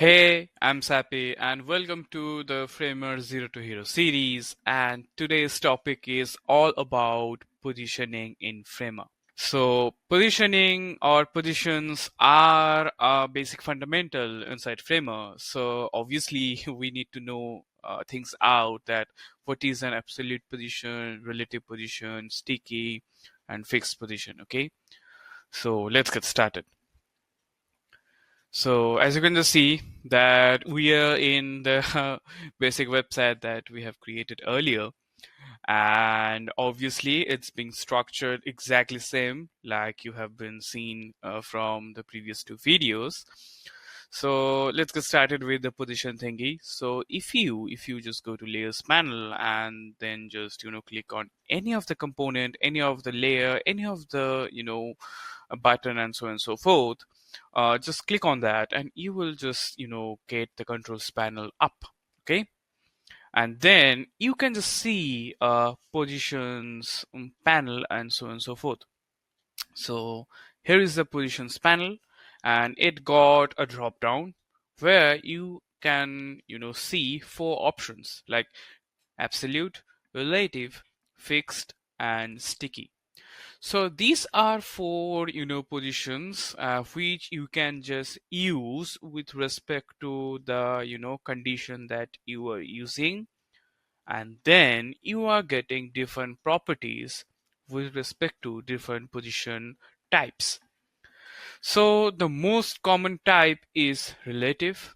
Hey, I'm Sapi and welcome to the Framer Zero to Hero series, and today's topic is all about positioning in Framer. So positioning or positions are a basic fundamental inside Framer. So obviously we need to know things out, that what is an absolute position, relative position, sticky and fixed position. Okay, so let's get started. So as you can just see that we are in the basic website that we have created earlier, and obviously it's being structured exactly same like you have been seen from the previous two videos. So let's get started with the position thingy. So if you just go to layers panel and then just click on any of the component, any of the layer, any of the a button and so on and so forth, just click on that and you will just get the controls panel up. Okay, and then you can just see positions panel and so on and so forth. So here is the positions panel, and it got a drop down where you can see four options like absolute, relative, fixed and sticky. So these are four, positions which you can just use with respect to the, condition that you are using, and then you are getting different properties with respect to different position types. So the most common type is relative,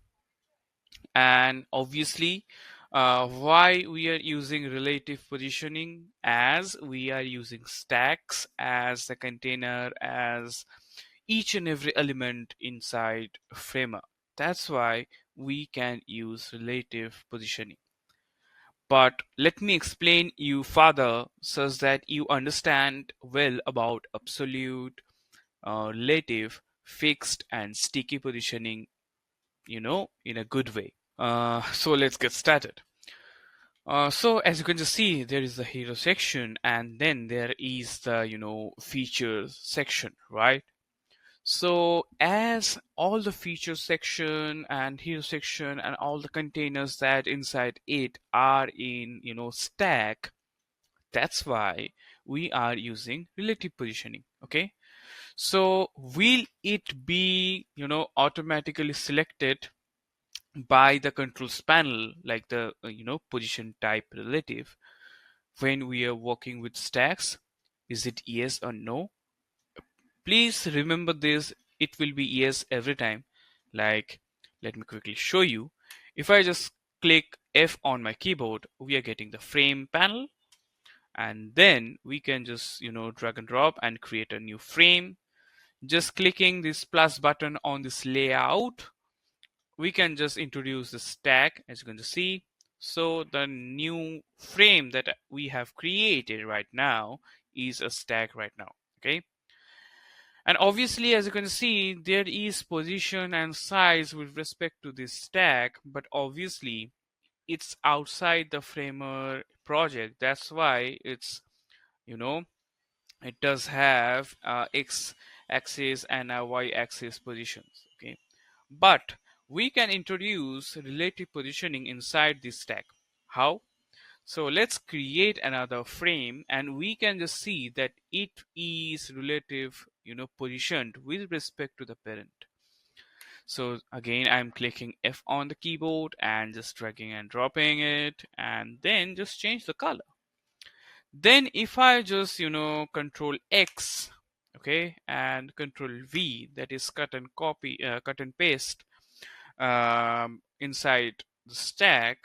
and obviously why we are using relative positioning, as we are using stacks as the container, as each and every element inside Framer. That's why we can use relative positioning. But let me explain you further such that you understand well about absolute, relative, fixed and sticky positioning, in a good way. So let's get started. So as you can just see, there is the hero section and then there is the, features section, right? So as all the feature section and hero section and all the containers that inside it are in, stack, that's why we are using relative positioning. Okay. So will it be, automatically selected by the controls panel, like the position type relative, when we are working with stacks? Is it yes or no? Please remember this, it will be yes every time. Like, let me quickly show you. If I just click F on my keyboard, we are getting the frame panel, and then we can just drag and drop and create a new frame. Just clicking this plus button on this layout, we can just introduce the stack, as you can see. So the new frame that we have created right now is a stack right now. Okay, and obviously as you can see, there is position and size with respect to this stack, but obviously it's outside the Framer project. That's why it's, you know it does have x axis and a y axis positions. Okay, but we can introduce relative positioning inside this stack. How? So let's create another frame and we can just see that it is relative, positioned with respect to the parent. So again, I'm clicking F on the keyboard and just dragging and dropping it, and then just change the color. Then if I just, control X, okay, and control V, that is cut and paste inside the stack,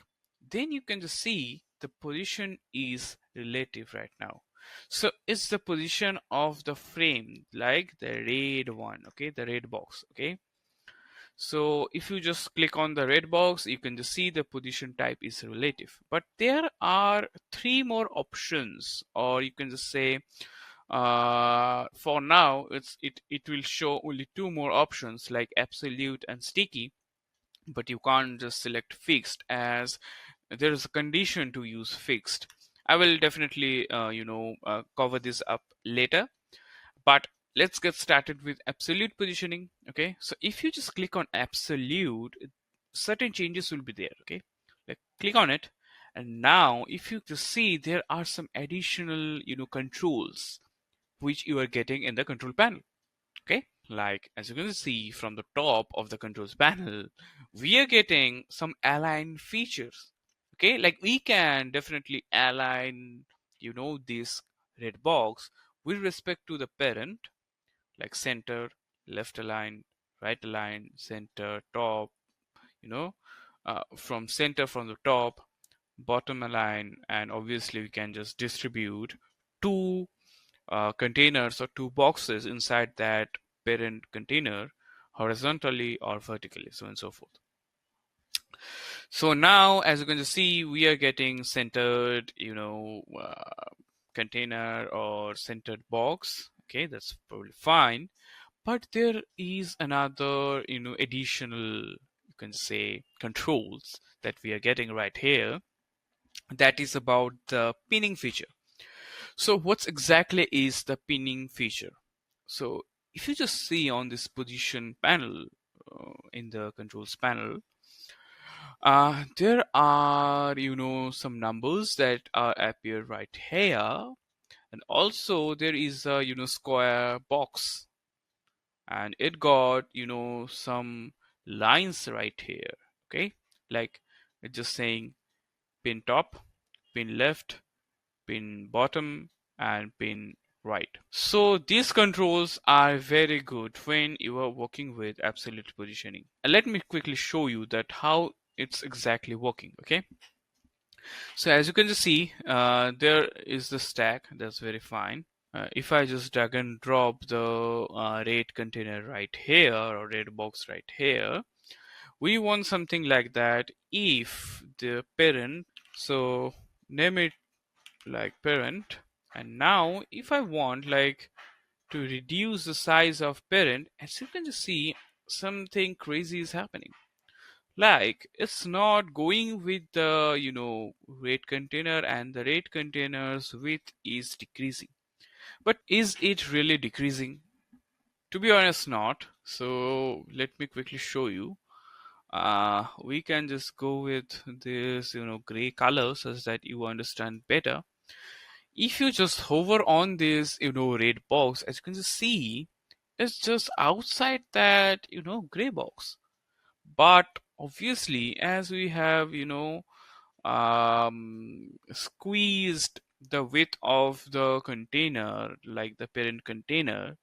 then you can just see the position is relative right now. So it's the position of the frame, like the red one, okay, the red box, okay. So if you just click on the red box, you can just see the position type is relative. But there are three more options, or you can just say, for now, it will show only two more options like absolute and sticky, but you can't just select fixed, as there is a condition to use fixed. I will definitely cover this up later, but let's get started with absolute positioning. Okay, so if you just click on absolute, certain changes will be there. Okay, like click on it, and now if you just see, there are some additional controls which you are getting in the control panel. Okay, like as you can see from the top of the controls panel, we are getting some align features. Okay, like we can definitely align this red box with respect to the parent, like center, left align, right align, center, top, you know from center, from the top, bottom align, and obviously we can just distribute two containers or two boxes inside that parent container horizontally or vertically, so on and so forth. So now as you can just see, we are getting centered container or centered box. Okay, that's probably fine, but there is another additional, you can say, controls that we are getting right here, that is about the pinning feature. So what's exactly is the pinning feature? So if you just see on this position panel, in the controls panel, there are some numbers that appear right here, and also there is a square box, and it got some lines right here. Okay, like it's just saying pin top, pin left, pin bottom, and pin right. So these controls are very good when you are working with absolute positioning. And let me quickly show you that how it's exactly working. Okay, so as you can just see, there is the stack. That's very fine. If I just drag and drop the red container right here, or red box right here, we want something like that. If the parent, so name it like parent, and now if I want like to reduce the size of parent, as you can just see, something crazy is happening. Like it's not going with the red container, and the red container's width is decreasing. But is it really decreasing? To be honest, not. So let me quickly show you. We can just go with this gray color such that you understand better. If you just hover on this red box, as you can just see, it's just outside that gray box. But obviously, as we have squeezed the width of the container, like the parent container,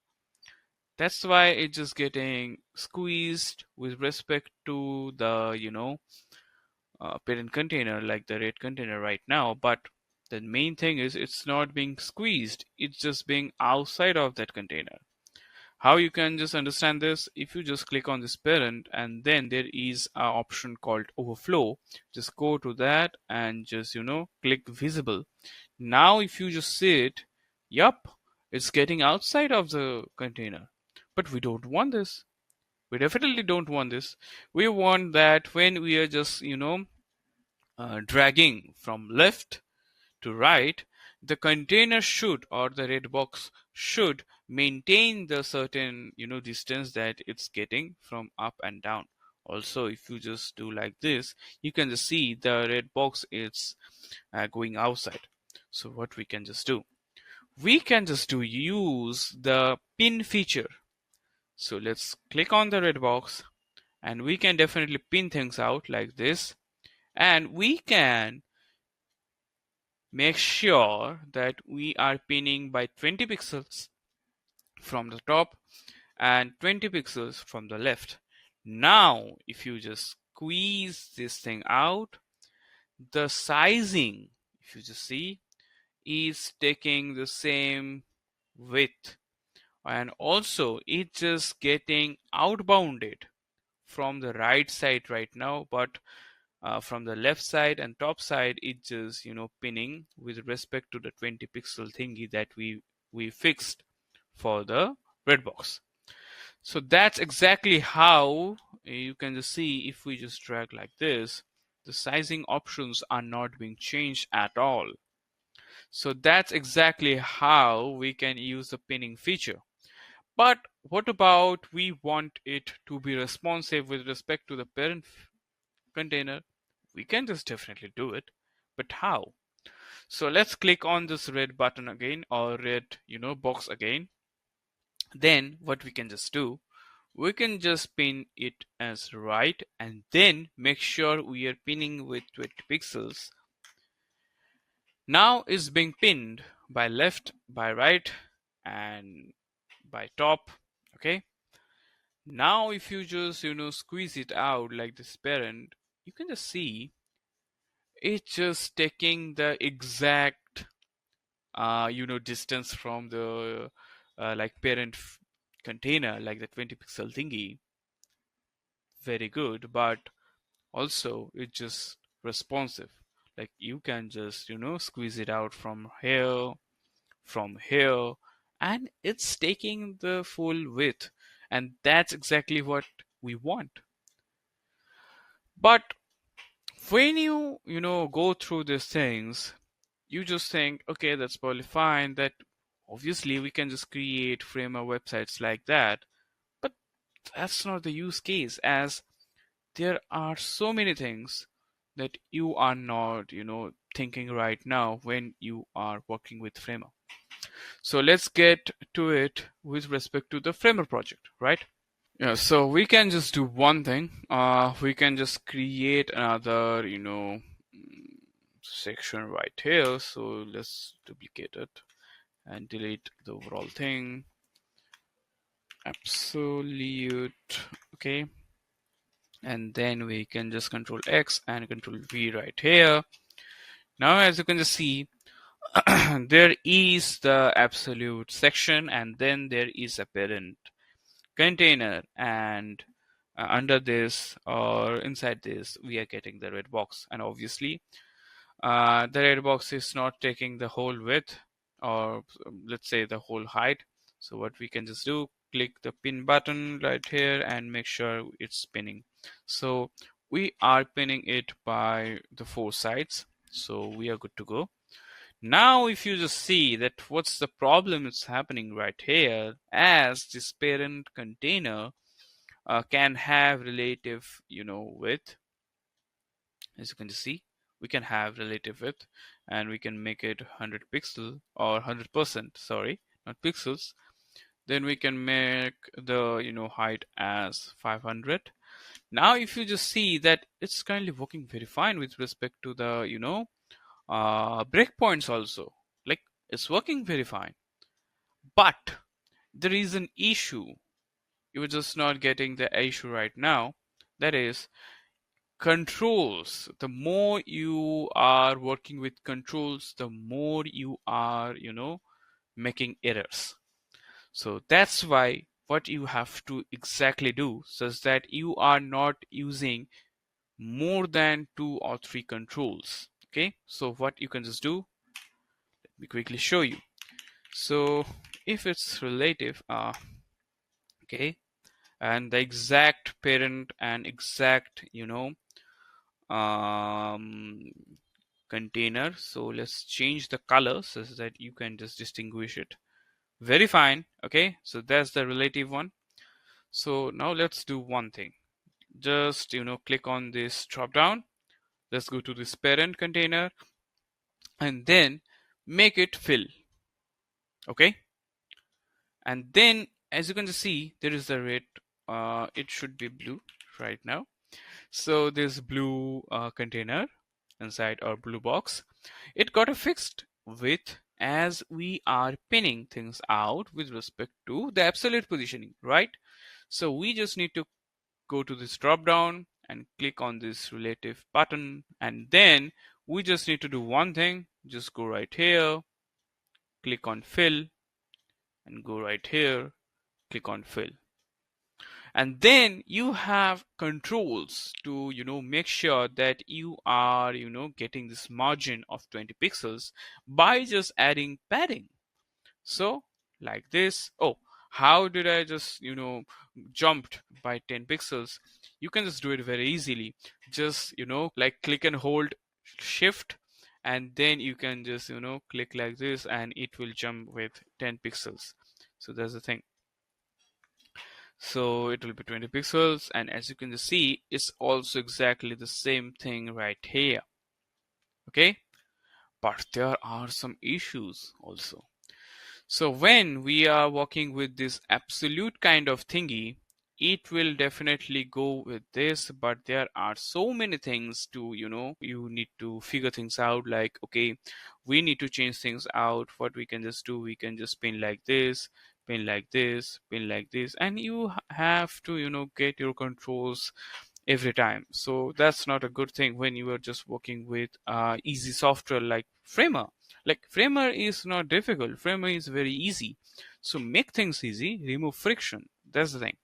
that's why it's just getting squeezed with respect to the parent container, like the red container right now. But the main thing is it's not being squeezed, it's just being outside of that container. How you can just understand this? If you just click on this parent, and then there is an option called overflow, just go to that and just click visible. Now if you just see it, yup, it's getting outside of the container. But we don't want this. We definitely don't want this. We want that when we are just dragging from left to right, the container should, or the red box should, maintain the certain distance that it's getting from up and down. Also, if you just do like this, you can just see the red box is going outside. So what we can just do, we can just use the pin feature. So let's click on the red box, and we can definitely pin things out like this, and we can make sure that we are pinning by 20 pixels from the top and 20 pixels from the left. Now if you just squeeze this thing out, the sizing, if you just see, is taking the same width, and also it's just getting outbounded from the right side right now, but from the left side and top side, it's just pinning with respect to the 20 pixel thingy that we fixed for the red box. So that's exactly how you can just see. If we just drag like this, the sizing options are not being changed at all. So that's exactly how we can use the pinning feature. But what about we want it to be responsive with respect to the parent container, we can just definitely do it. But how? So let's click on this red button again, or red, box again. Then what we can just do, we can just pin it as right, and then make sure we are pinning with 20 pixels. Now it's being pinned by left, by right, and by top. Okay. Now if you just squeeze it out like this parent, you can just see it's just taking the exact distance from the like parent container, like the 20 pixel thingy. Very good, but also it's just responsive. Like you can just squeeze it out from here, and it's taking the full width, and that's exactly what we want. But when you go through these things, you just think, okay, that's probably fine, that obviously we can just create framer websites like that. But that's not the use case, as there are so many things that you are not thinking right now when you are working with framer. So let's get to it with respect to the framer project, right? Yeah, so we can just do one thing. We can just create another section right here. So let's duplicate it and delete the overall thing. Absolute. Okay. And then we can just control X and control V right here. Now as you can just see, there is the absolute section, and then there is a parent container, and under this or inside this we are getting the red box. And obviously the red box is not taking the whole width, or let's say the whole height. So what we can just do, click the pin button right here and make sure it's pinning. So we are pinning it by the 4 sides, so we are good to go. Now if you just see that what's the problem that's happening right here, as this parent container can have relative width. As you can see, we can have relative width, and we can make it 100 pixel or 100%, sorry, not pixels. Then we can make the height as 500. Now if you just see that it's currently working very fine with respect to the breakpoints also, like it's working very fine. But there is an issue. You're just not getting the issue right now. That is controls. The more you are working with controls, the more you are making errors. So that's why what you have to exactly do, such that you are not using more than 2 or 3 controls. Okay, so what you can just do, let me quickly show you. So if it's relative, okay, and the exact parent and exact um, container, so let's change the color so that you can just distinguish it very fine. Okay, so that's the relative one. So now let's do one thing. Just click on this drop down. Let's go to this parent container and then make it fill. Okay, and then as you can see, there is the red. It should be blue right now. So this blue container inside our blue box, it got a fixed width as we are pinning things out with respect to the absolute positioning, right? So we just need to go to this drop down and click on this relative button, and then we just need to do one thing. Just go right here, click on fill, and go right here, click on fill. And then you have controls to make sure that you are getting this margin of 20 pixels by just adding padding. So like this. Oh, how did I just jumped by 10 pixels? You can just do it very easily. Just like click and hold shift, and then you can just click like this and it will jump with 10 pixels. So that's the thing. So it will be 20 pixels, and as you can see, it's also exactly the same thing right here. Okay, but there are some issues also. So when we are working with this absolute kind of thingy, it will definitely go with this, but there are so many things to, you need to figure things out, like, okay, we need to change things out. What we can just do, we can just pin like this, pin like this, pin like this, and you have to, get your controls every time. So that's not a good thing when you are just working with easy software like Framer. Like Framer is not difficult. Framer is very easy. So make things easy, remove friction. That's the thing.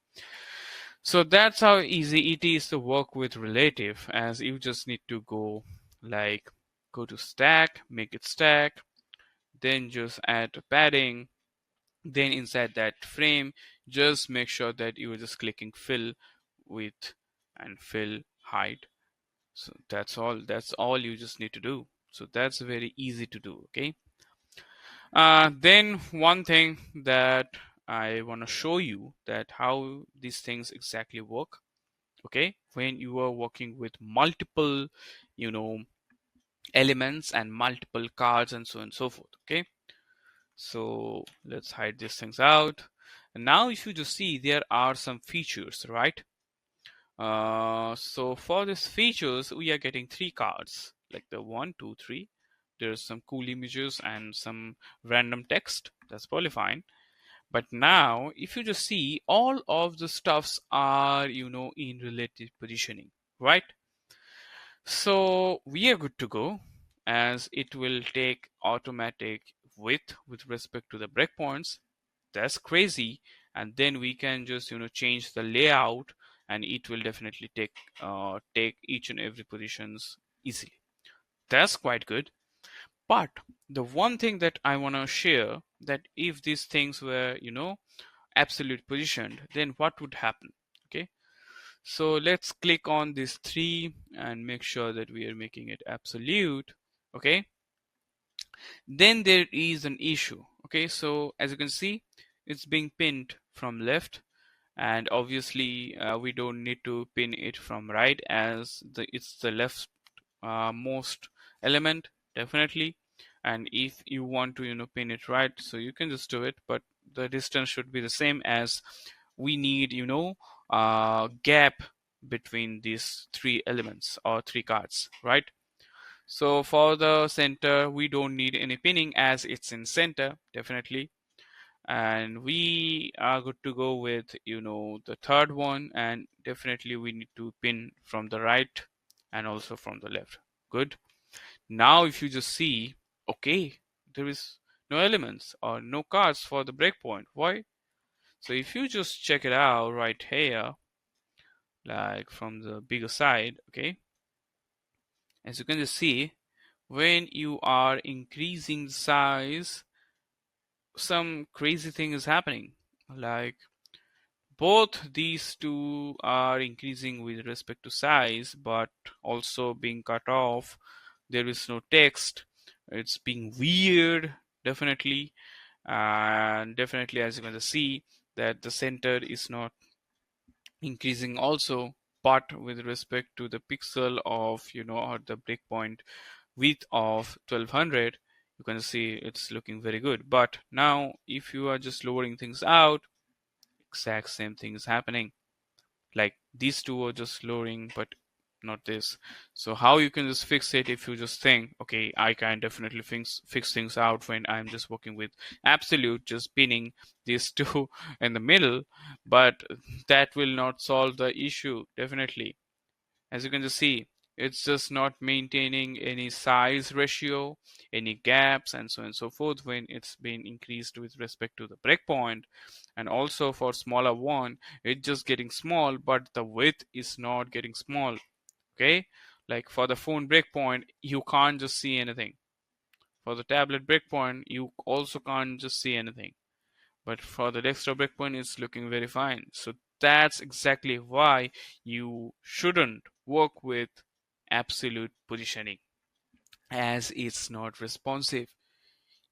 So that's how easy it is to work with relative, as you just need to go to stack, make it stack, then just add padding, then inside that frame, just make sure that you are just clicking fill width and fill height. So that's all you just need to do. So that's very easy to do. Okay. Then one thing that I want to show you, that how these things exactly work. Okay, when you are working with multiple, you know elements and multiple cards and so on and so forth. Okay, so let's hide these things out. And now if you just see, there are some features, right? So for these features, we are getting three cards, like the one, two, three. There's some cool images and some random text. That's probably fine. But now, if you just see, all of the stuffs are, in relative positioning, right? So we are good to go, as it will take automatic width with respect to the breakpoints. That's crazy. And then we can just, change the layout, and it will definitely take each and every positions easily. That's quite good. But the one thing that I want to share, that if these things were, absolute positioned, then what would happen? Okay, so let's click on these three and make sure that we are making it absolute. Okay, then there is an issue. Okay, so as you can see, it's being pinned from left, and obviously we don't need to pin it from right, as it's the left most element, definitely. And if you want to, pin it right, so you can just do it, but the distance should be the same, as we need, gap between these three elements or three cards, right? So for the center, we don't need any pinning, as it's in center, definitely. And we are good to go with, the third one, and definitely we need to pin from the right and also from the left. Good. Now if you just see, okay, there is no elements or no cards for the breakpoint. Why? So if you just check it out right here, like from the bigger side, okay, as you can just see, when you are increasing the size, some crazy thing is happening. Like both these two are increasing with respect to size, but also being cut off. There is no text. It's being weird, definitely. And definitely, as you can see, that the center is not increasing also, but with respect to the pixel of, or the breakpoint width of 1200, you can see it's looking very good. But now if you are just lowering things out, exact same thing is happening. Like these two are just lowering, but not this. So how you can just fix it, if you just think, okay, I can definitely fix things out when I'm just working with absolute, just pinning these two in the middle, but that will not solve the issue, definitely. As you can just see, it's just not maintaining any size ratio, any gaps, and so on and so forth when it's been increased with respect to the breakpoint. And also for smaller one, it's just getting small, but the width is not getting small. Okay, like for the phone breakpoint, you can't just see anything. For the tablet breakpoint, you also can't just see anything. But for the desktop breakpoint, it's looking very fine. So that's exactly why you shouldn't work with absolute positioning, as it's not responsive.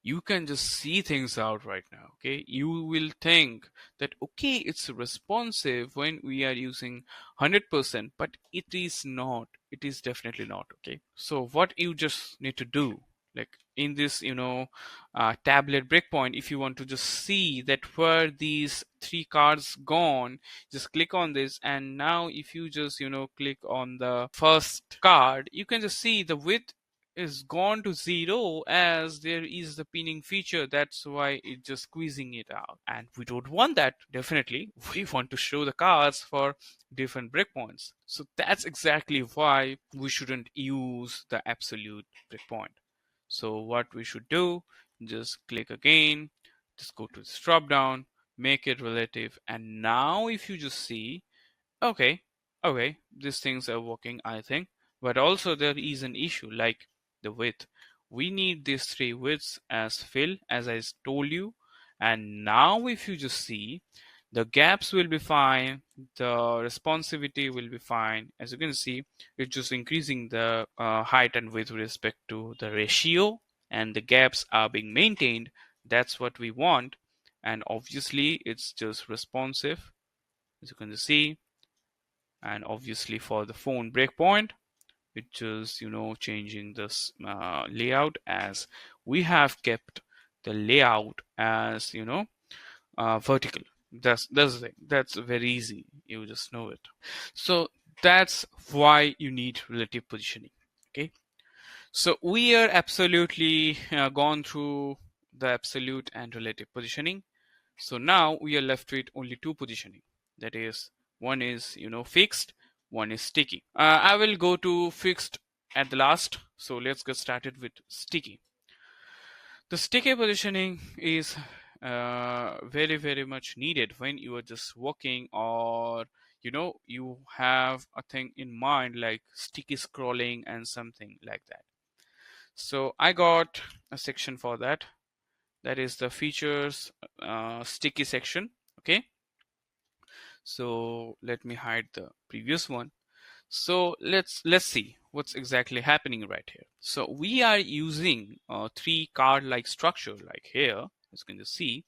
you can just see things out right now. Okay, you will think that okay, it's responsive when we are using 100%, but it is not. It is definitely not. Okay, so what you just need to do, like in this tablet breakpoint, if you want to just see that where these three cards gone, just click on this, and now if you just click on the first card, you can just see the width is gone to zero as there is the pinning feature. That's why it's just squeezing it out, and we don't want that. Definitely we want to show the cards for different breakpoints, so that's exactly why we shouldn't use the absolute breakpoint. So what we should do, just click again, just go to this drop down, make it relative, and now if you just see, okay, okay, these things are working, I think. But also there is an issue like the width. We need these three widths as fill, as I told you. And now if you just see, the gaps will be fine, the responsivity will be fine. As you can see, it's just increasing the height and width with respect to the ratio, and the gaps are being maintained. That's what we want. And obviously it's just responsive, as you can see. And obviously for the phone breakpoint, which is changing this layout, as we have kept the layout as vertical. That's the thing. That's very easy, you just know it. So that's why you need relative positioning. Okay, so we are absolutely gone through the absolute and relative positioning. So now we are left with only two positioning. That is, one is fixed, one is sticky. I will go to fixed at the last. So let's get started with sticky. The sticky positioning is very much needed when you are just working, or you have a thing in mind like sticky scrolling and something like that. So I got a section for that. That is the features sticky section. Okay, so let me hide the previous one. So let's see what's exactly happening right here. So we are using a three card like structure like here, as you can just see,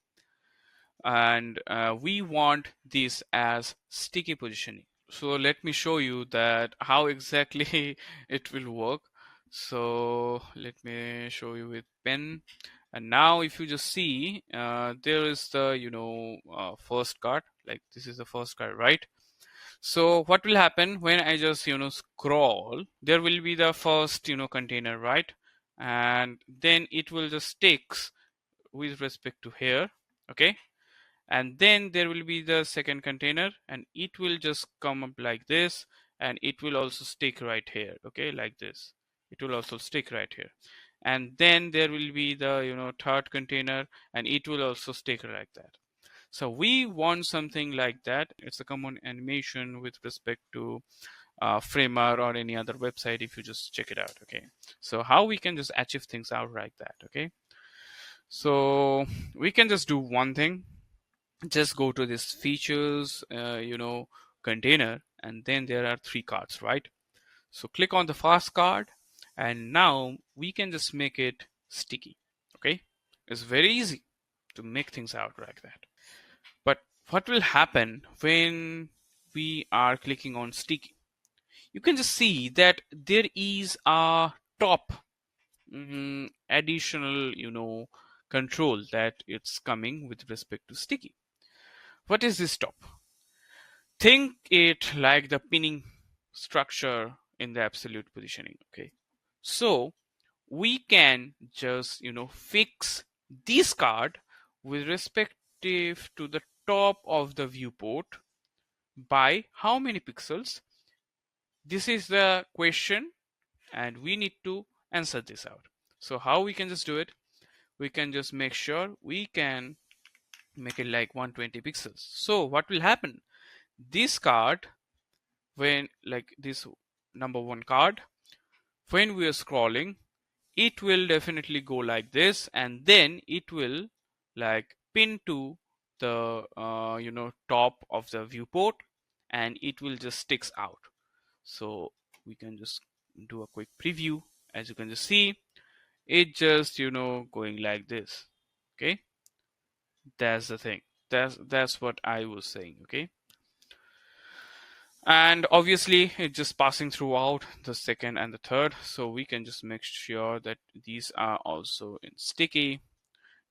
and we want this as sticky positioning. So let me show you that how exactly it will work. So let me show you with pen. And now if you just see, there is the first card, like this is the first card, right? So what will happen when I just scroll, there will be the first container, right? And then it will just sticks with respect to here. Okay, and then there will be the second container, and it will just come up like this, and it will also stick right here. Okay, like this, it will also stick right here. And then there will be the third container, and it will also stick like that. So we want something like that. It's a common animation with respect to Framer or any other website if you just check it out. Okay, so how we can just achieve things out like that. Okay, so we can just do one thing. Just go to this features container, and then there are three cards, right? So click on the first card, and now we can just make it sticky. Okay, it's very easy to make things out like that. But what will happen when we are clicking on sticky? You can just see that there is a top additional control that it's coming with respect to sticky. What is this top? Think it like the pinning structure in the absolute positioning. Okay, so we can just fix this card with respective to the top of the viewport by how many pixels. This is the question, and we need to answer this out. So how we can just do it? We can just make sure we can make it like 120 pixels. So what will happen? This card, when like this number one card, when we are scrolling, it will definitely go like this, and then it will like pin to the top of the viewport, and it will just sticks out. So we can just do a quick preview. As you can just see, it just going like this. Okay, that's the thing. That's what I was saying. Okay, and obviously it's just passing throughout the second and the third, so we can just make sure that these are also in sticky.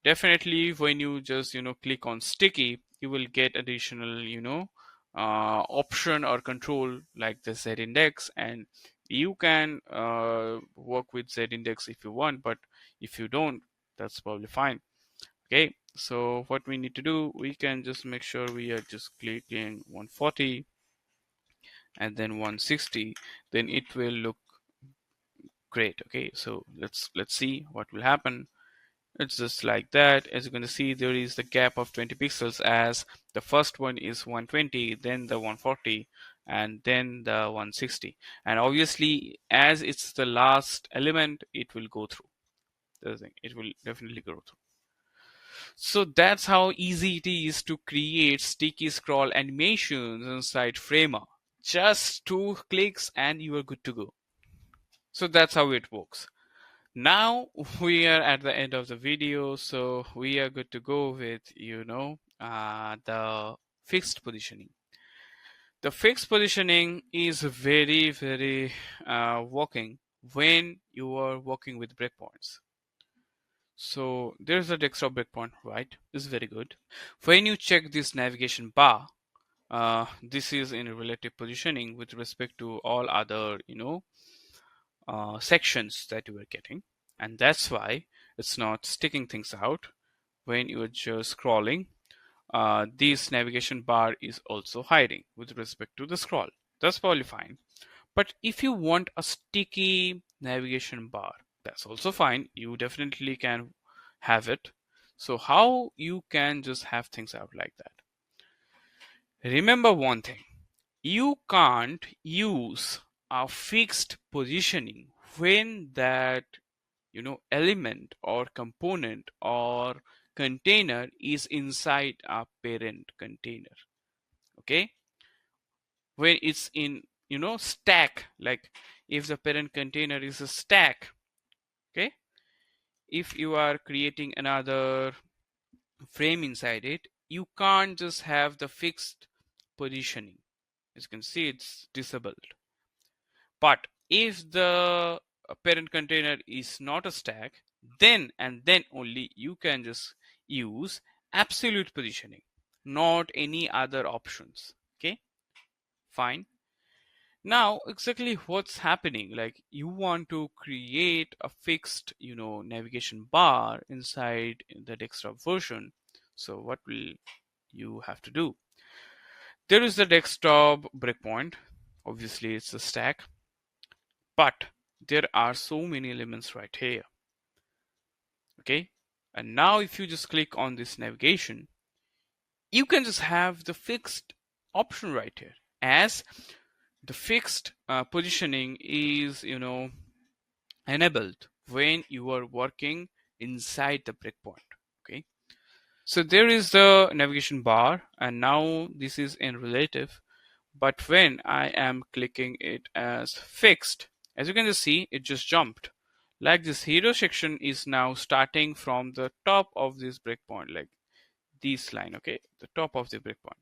Definitely when you just click on sticky, you will get additional option or control like the Z index, and you can work with Z index if you want, but if you don't, that's probably fine. Okay, so what we need to do, we can just make sure we are just clicking 140 and then 160, then it will look great. Okay, so let's see what will happen. It's just like that. As you can see, there is the gap of 20 pixels, as the first one is 120, then the 140, and then the 160. And obviously, as it's the last element, it will go through. The thing, it will definitely go through. So that's how easy it is to create sticky scroll animations inside Framer. Just 2 clicks and you are good to go. So that's how it works. Now we are at the end of the video, so we are good to go with the fixed positioning. The fixed positioning is very working when you are working with breakpoints. So there's a desktop breakpoint, right? This is very good. When you check this navigation bar, this is in relative positioning with respect to all other sections that you are getting, and that's why it's not sticking things out when you are just scrolling. This navigation bar is also hiding with respect to the scroll. That's probably fine. But if you want a sticky navigation bar, that's also fine. You definitely can have it. So how you can just have things out like that? Remember one thing. You can't use a fixed positioning when that element or component or container is inside a parent container. Okay, when it's in stack, like if the parent container is a stack. Okay, if you are creating another frame inside it, you can't just have the fixed positioning. As you can see, it's disabled. But if the parent container is not a stack, then and then only you can just use absolute positioning, not any other options. Okay, fine. Now exactly what's happening, like you want to create a fixed navigation bar inside the desktop version. So what will you have to do? There is the desktop breakpoint. Obviously it's a stack, but there are so many elements right here. Okay, and now if you just click on this navigation, you can just have the fixed option right here, as the fixed positioning is enabled when you are working inside the breakpoint. Okay, so there is the navigation bar, and now this is in relative. But when I am clicking it as fixed, as you can just see, it just jumped. Like this hero section is now starting from the top of this breakpoint, like this line, okay, the top of the breakpoint.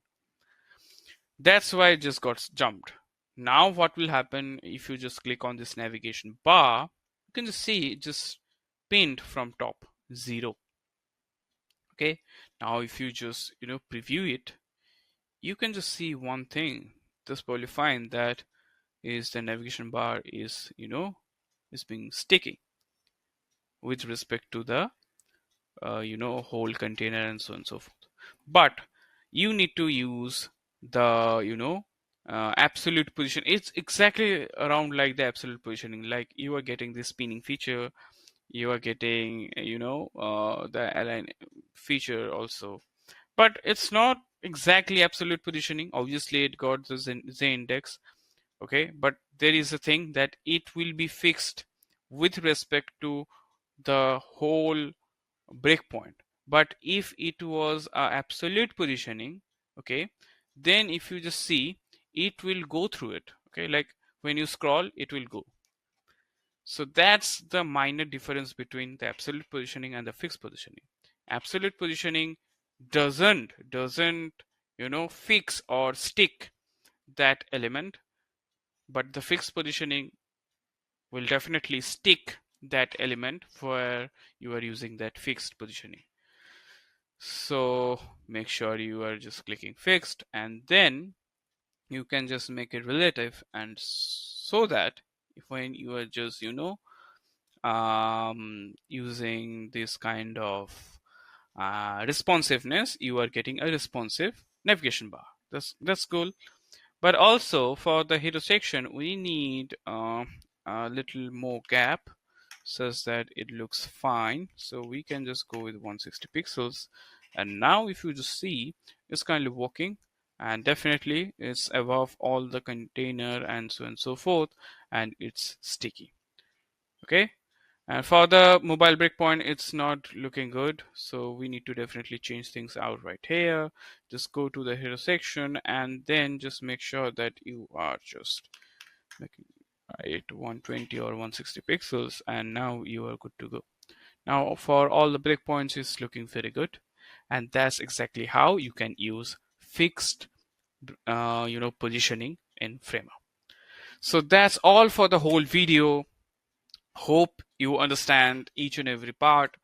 That's why it just got jumped. Now what will happen if you just click on this navigation bar, you can just see it just pinned from top, 0. Okay, now if you just preview it, you can just see one thing. That's probably fine. That is the navigation bar is is being sticky with respect to the whole container and so on and so forth. But you need to use the absolute position. It's exactly around like the absolute positioning, like you are getting this spinning feature, you are getting the align feature also, but it's not exactly absolute positioning. Obviously it got the Z index. Okay, but there is a thing that it will be fixed with respect to the whole breakpoint. But if it was absolute positioning, okay, then if you just see, it will go through it. Okay, like when you scroll, it will go. So that's the minor difference between the absolute positioning and the fixed positioning. Absolute positioning doesn't fix or stick that element, but the fixed positioning will definitely stick that element where you are using that fixed positioning. So make sure you are just clicking fixed, and then you can just make it relative, and so that if when you are just using this kind of responsiveness, you are getting a responsive navigation bar. That's cool. But also for the hero section, we need a little more gap such that it looks fine. So we can just go with 160 pixels. And now if you just see, it's kind of working, and definitely it's above all the container and so on and so forth, and it's sticky. Okay. And for the mobile breakpoint, it's not looking good. So we need to definitely change things out right here. Just go to the hero section and then just make sure that you are just making it 120 or 160 pixels. And now you are good to go. Now for all the breakpoints, it's looking very good. And that's exactly how you can use fixed, positioning in Framer. So that's all for the whole video. Hope you understand each and every part,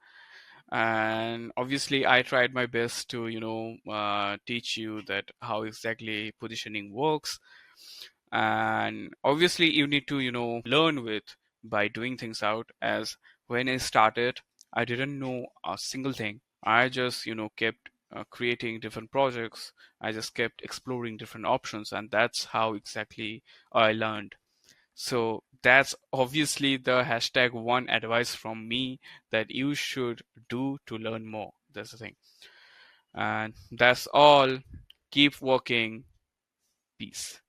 and obviously I tried my best to teach you that how exactly positioning works. And obviously you need to learn with by doing things out, as when I started I didn't know a single thing. I just kept creating different projects. I just kept exploring different options, and that's how exactly I learned. So that's obviously the hashtag one advice from me that you should do to learn more. That's the thing. And that's all. Keep working. Peace.